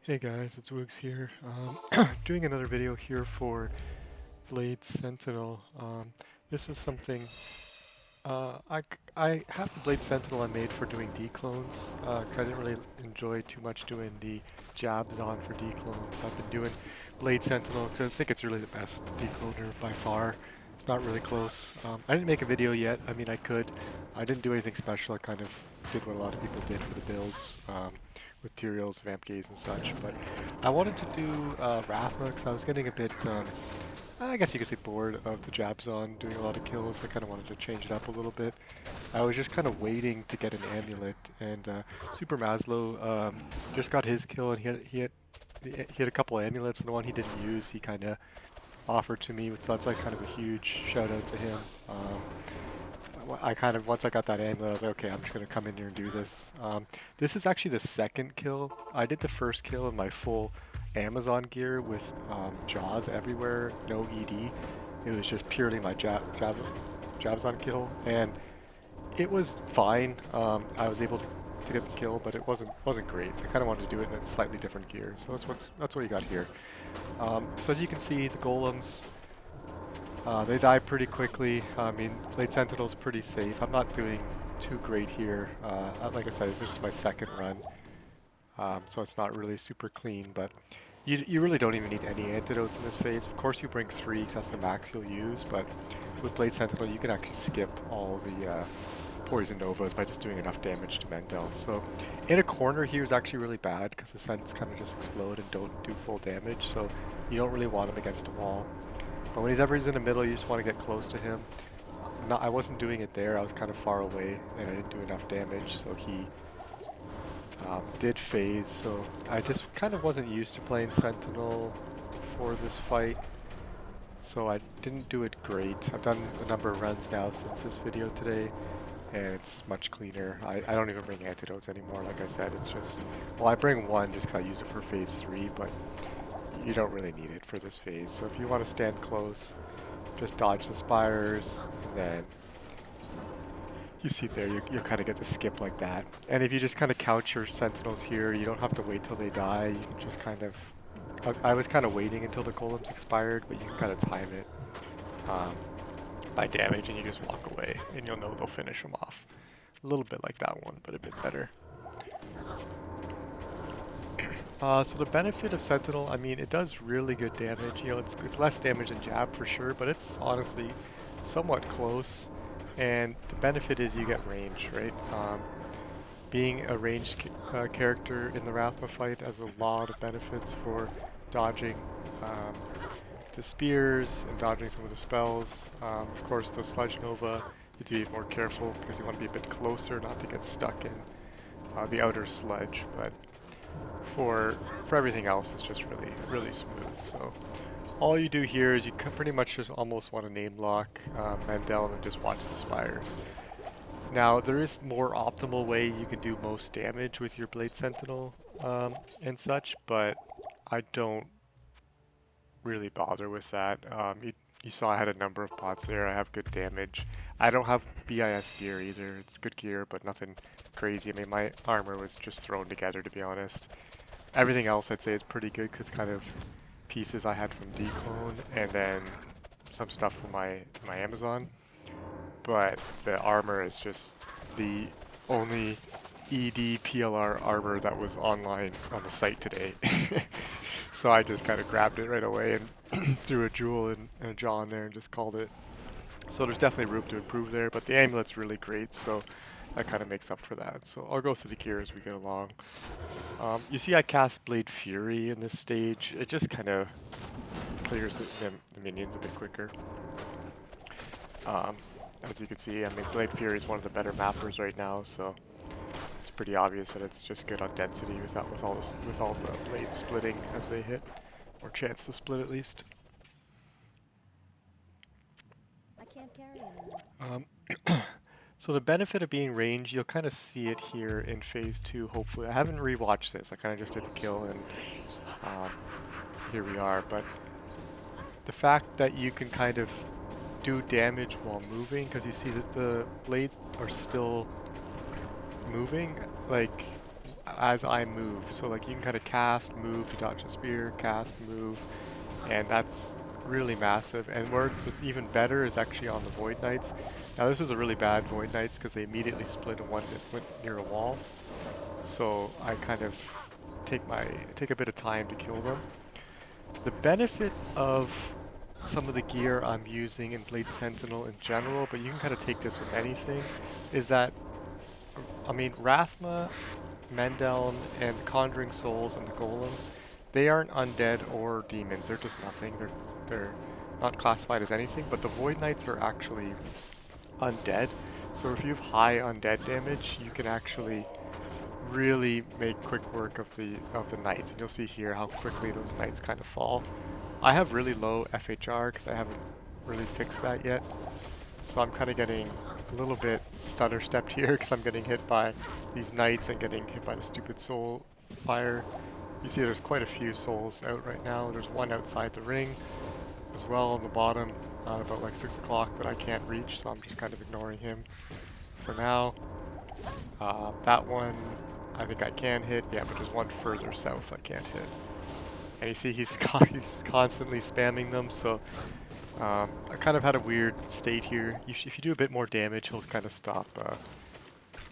Hey guys, it's WooGs here. Doing another video here for Blade Sentinel. This is something I have the Blade Sentinel I made for doing Dclones because I didn't really enjoy too much doing the jabs on for Dclones. So I've been doing Blade Sentinel because I think it's really the best Dcloner by far. It's not really close. I didn't make a video yet. I mean, I could. I didn't do anything special. I kind of did what a lot of people did for the builds. With materials, vamp gaze and such, but I wanted to do Rathma because I was getting a bit, I guess you could say bored of the jabs on doing a lot of kills. I kind of wanted to change it up a little bit. I was just kind of waiting to get an amulet, and supermaslo just got his kill, and he had a couple of amulets, and the one he didn't use, he kind of offered to me, so that's like kind of a huge shout out to him. Once I got that amulet, I was like, okay, I'm just going to come in here and do this. This is actually the second kill. I did the first kill in my full Amazon gear with jaws everywhere, no ED. It was just purely my jabs on kill, and it was fine. I was able to get the kill, but it wasn't great. So I kind of wanted to do it in a slightly different gear. So that's what you got here. So as you can see, the golems. They die pretty quickly. I mean, Blade Sentinel's pretty safe. I'm not doing too great here. Like I said, this is my second run, so it's not really super clean, but you really don't even need any antidotes in this phase. Of course you bring 3 because that's the max you'll use, but with Blade Sentinel you can actually skip all the Poison Novas by just doing enough damage to Mendel. So in a corner here is actually really bad because the Sents kind of just explode and don't do full damage, so you don't really want him against a wall. But when he's in the middle, you just want to get close to him. I wasn't doing it there, I was kind of far away, and I didn't do enough damage, so he did phase. So I just kind of wasn't used to playing Sentinel for this fight, so I didn't do it great. I've done a number of runs now since this video today, and it's much cleaner. I don't even bring antidotes anymore, like I said. It's just, well, I bring 1 just because I use it for phase 3, but you don't really need it for this phase. So if you want to stand close, just dodge the spires, and then you see there, you kind of get the skip like that. And if you just kind of couch your sentinels here, you don't have to wait till they die. You can just kind of, I was kind of waiting until the golems expired, but you can kind of time it by damage, and you just walk away, and you'll know they'll finish them off. A little bit like that one, but a bit better. So the benefit of Sentinel, I mean, it does really good damage. You know, it's less damage than Jab for sure, but it's honestly somewhat close. And the benefit is you get range, right? Being a ranged character in the Rathma fight has a lot of benefits for dodging the spears and dodging some of the spells. Of course, the Sludge Nova, you have to be more careful because you want to be a bit closer, not to get stuck in the outer sludge. But for everything else, it's just really smooth. So all you do here is you pretty much just almost want to name lock Mendel and just watch the spires. Now there is more optimal way you can do most damage with your Blade Sentinel and such, but I don't really bother with that. You saw I had a number of pots there. I have good damage. I don't have BIS gear either. It's good gear, but nothing crazy. I mean, my armor was just thrown together, to be honest. Everything else I'd say is pretty good because kind of pieces I had from Dclone and then some stuff from my Amazon. But the armor is just the only ED PLR armor that was online on the site today. So I just kind of grabbed it right away and threw a jewel and a jaw in there and just called it. So there's definitely room to improve there, but the amulet's really great, so that kind of makes up for that. So I'll go through the gear as we get along. You see I cast Blade Fury in this stage. It just kind of clears the minions a bit quicker. As you can see, I mean, Blade Fury is one of the better mappers right now, so it's pretty obvious that it's just good on density with all the blades splitting as they hit, or chance to split at least. I can't carry anymore. So the benefit of being ranged, you'll kind of see it here in phase 2, hopefully. I haven't rewatched this, I kind of just did the kill and here we are, but the fact that you can kind of do damage while moving, because you see that the blades are still moving, like as I move. So like you can kind of cast, move to dodge a spear, cast, move, and that's really massive. And where it's even better is actually on the Void Knights. Now this was a really bad Void Knights because they immediately split and one went near a wall. So I kind of take a bit of time to kill them. The benefit of some of the gear I'm using in Blade Sentinel in general, but you can kind of take this with anything, is that, I mean, Rathma, Mendeln, and the Conjuring Souls and the Golems, they aren't undead or demons. They're just nothing. They're not classified as anything, but the Void Knights are actually undead. So if you have high undead damage, you can actually really make quick work of the knights, and you'll see here how quickly those knights kind of fall. I have really low FHR because I haven't really fixed that yet, so I'm kind of getting a little bit stutter stepped here because I'm getting hit by these knights and getting hit by the stupid soul fire. You see there's quite a few souls out right now. There's one outside the ring as well on the bottom, about like 6 o'clock, that I can't reach, so I'm just kind of ignoring him for now. That one I think I can hit, yeah, but there's one further south I can't hit. And you see he's constantly spamming them, so I kind of had a weird state here. If you do a bit more damage, he'll kind of stop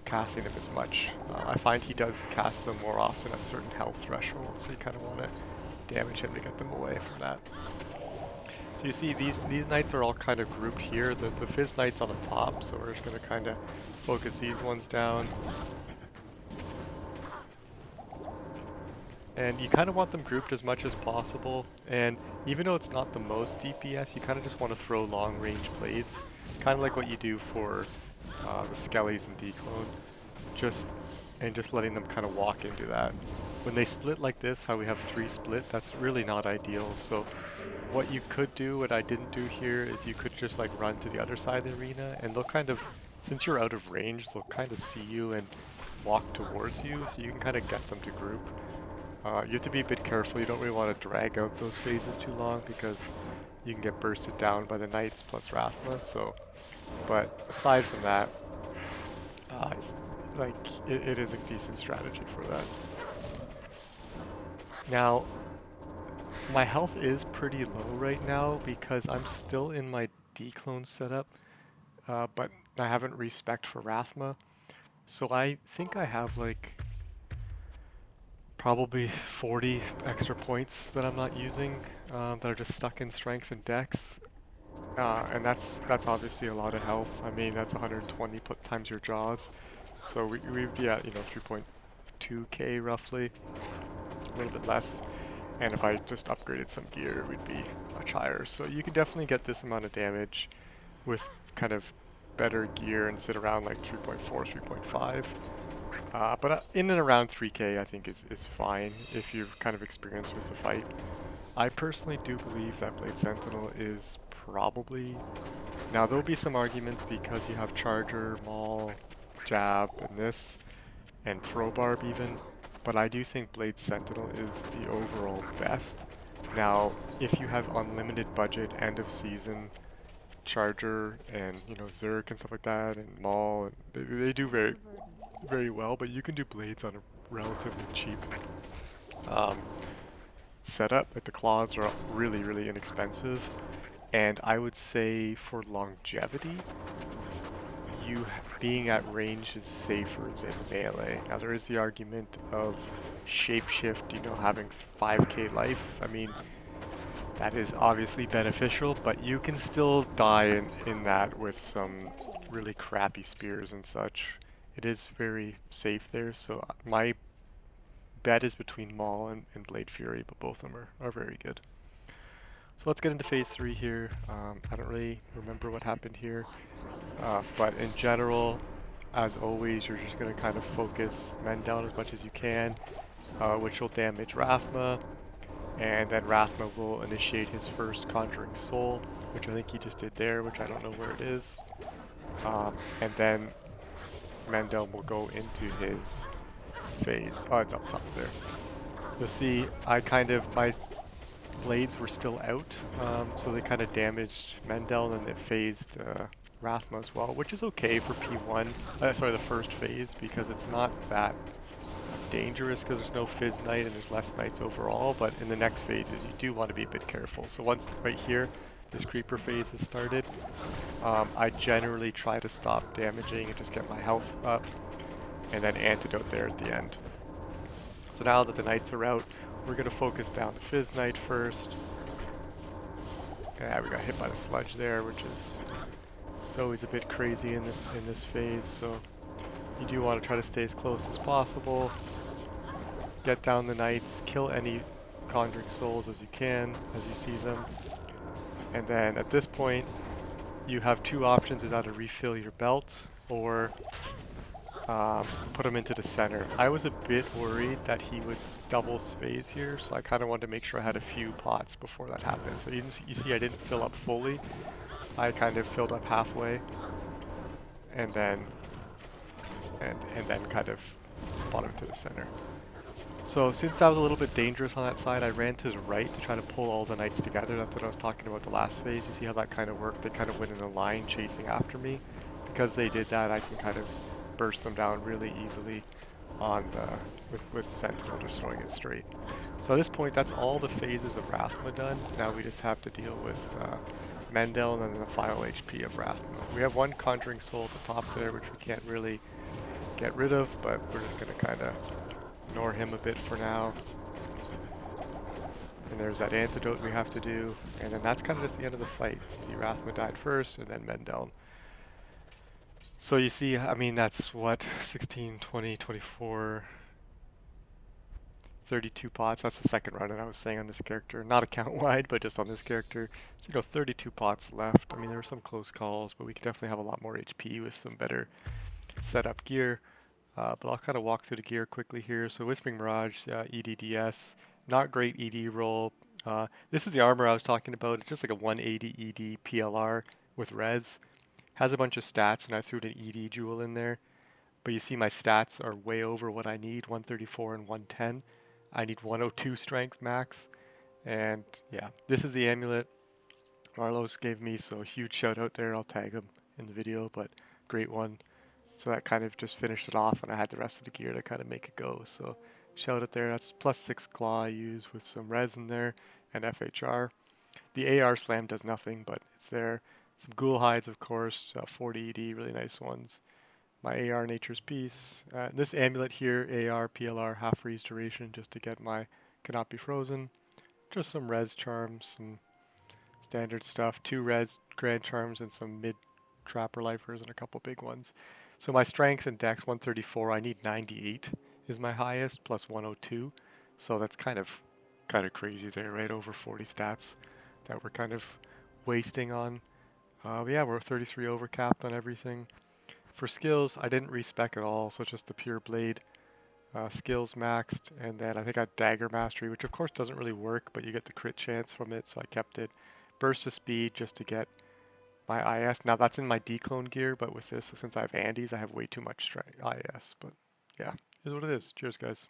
casting them as much. I find he does cast them more often at certain health thresholds, so you kind of want to damage him to get them away from that. So you see these knights are all kind of grouped here. The Fizz Knight's on the top, so we're just going to kind of focus these ones down. And you kind of want them grouped as much as possible, and even though it's not the most DPS, you kind of just want to throw long range blades, kind of like what you do for the Skellies and Dclone, just letting them kind of walk into that. When they split like this, how we have 3 split, that's really not ideal. So what you could do, what I didn't do here, is you could just like run to the other side of the arena, and they'll kind of, since you're out of range, they'll kind of see you and walk towards you, so you can kind of get them to group. You have to be a bit careful. You don't really want to drag out those phases too long because you can get bursted down by the Knights plus Rathma. So, but aside from that, like it is a decent strategy for that. Now, my health is pretty low right now because I'm still in my Dclone setup, but I haven't respect for Rathma. So I think I have like probably 40 extra points that I'm not using, that are just stuck in strength and dex, and that's obviously a lot of health. I mean, that's 120 times your jaws, so we'd be at 3.2k roughly, a little bit less. And if I just upgraded some gear, we'd be much higher. So you can definitely get this amount of damage with kind of better gear and sit around like 3.4, 3.5. But in and around 3k I think is fine if you're kind of experienced with the fight. I personally do believe that Blade Sentinel is probably... Now there'll be some arguments because you have Charger, Maul, Jab, and this, and Throw Barb even, but I do think Blade Sentinel is the overall best. Now, if you have unlimited budget, end of season, Charger and Zerg and stuff like that, and Maul, they do very well, but you can do blades on a relatively cheap setup. Like the claws are really inexpensive, and I would say for longevity, being at range is safer than melee. Now there is the argument of shapeshift, having 5k life. I mean, that is obviously beneficial, but you can still die in that with some really crappy spears and such. It is very safe there, so my bet is between Maul and Blade Fury, but both of them are very good. So let's get into phase 3 here. I don't really remember what happened here, but in general, as always, you're just going to kind of focus men down as much as you can, which will damage Rathma, and then Rathma will initiate his first Conjuring Soul, which I think he just did there, which I don't know where it is, and then Mendeln will go into his phase. Oh, it's up top there. You'll see my blades were still out, so they kind of damaged Mendeln, and it phased Rathma as well, which is okay for P1, sorry, the first phase, because it's not that dangerous because there's no Fizz Knight and there's less Knights overall, but in the next phases you do want to be a bit careful. So once right here, this creeper phase has started, I generally try to stop damaging and just get my health up, and then antidote there at the end. So now that the Knights are out, we're going to focus down the Fizz Knight first. Yeah, we got hit by the sludge there, which is, it's always a bit crazy in this phase, so you do want to try to stay as close as possible. Get down the Knights, kill any Conjuring Souls as you can, as you see them. And then at this point, you have two options: is either refill your belt or put him into the center. I was a bit worried that he would double phase here, so I kind of wanted to make sure I had a few pots before that happened. So you see I didn't fill up fully. I kind of filled up halfway, and then kind of brought him to the center. So since that was a little bit dangerous on that side, I ran to the right to try to pull all the Knights together. That's what I was talking about the last phase. You see how that kind of worked? They kind of went in a line chasing after me. Because they did that, I can kind of burst them down really easily on the with Sentinel just throwing it straight. So at this point, that's all the phases of Rathma done. Now we just have to deal with Mendel and then the final HP of Rathma. We have one Conjuring Soul at the top there, which we can't really get rid of, but we're just going to kind of ignore him a bit for now. And there's that antidote we have to do, and then that's kind of just the end of the fight. You see Rathma died first, and then Mendel. So you see, I mean, that's what, 16, 20, 24, 32 pots. That's the second run that I was saying on this character. Not account-wide, but just on this character. So, 32 pots left. I mean, there were some close calls, but we could definitely have a lot more HP with some better setup gear. But I'll kind of walk through the gear quickly here. So Whispering Mirage, EDDS, not great ED roll. This is the armor I was talking about. It's just like a 180 ED PLR with res. Has a bunch of stats, and I threw an ED jewel in there. But you see my stats are way over what I need, 134 and 110. I need 102 strength max. And yeah, this is the amulet Marlos gave me, so huge shout out there. I'll tag him in the video, but great one. So that kind of just finished it off, and I had the rest of the gear to kind of make it go. So shout out there. That's +6 claw I use with some res in there and FHR. The AR slam does nothing, but it's there. Some ghoul hides, of course, 40 ED, really nice ones. My AR Nature's Peace. This amulet here, AR, PLR, half freeze duration, just to get my cannot be frozen. Just some res charms, some standard stuff. 2 res grand charms and some mid trapper lifers and a couple big ones. So my strength and dex 134. I need 98 is my highest, plus 102. So that's kind of crazy there, right? Over 40 stats that we're kind of wasting on. But yeah, we're 33 overcapped on everything. For skills, I didn't respec at all, so just the pure blade skills maxed, and then I think I had dagger mastery, which of course doesn't really work, but you get the crit chance from it, so I kept it. Burst of speed just to get my IS. Now that's in my Dclone gear, but with this, since I have Andes, I have way too much IS. But yeah, it is what it is. Cheers, guys.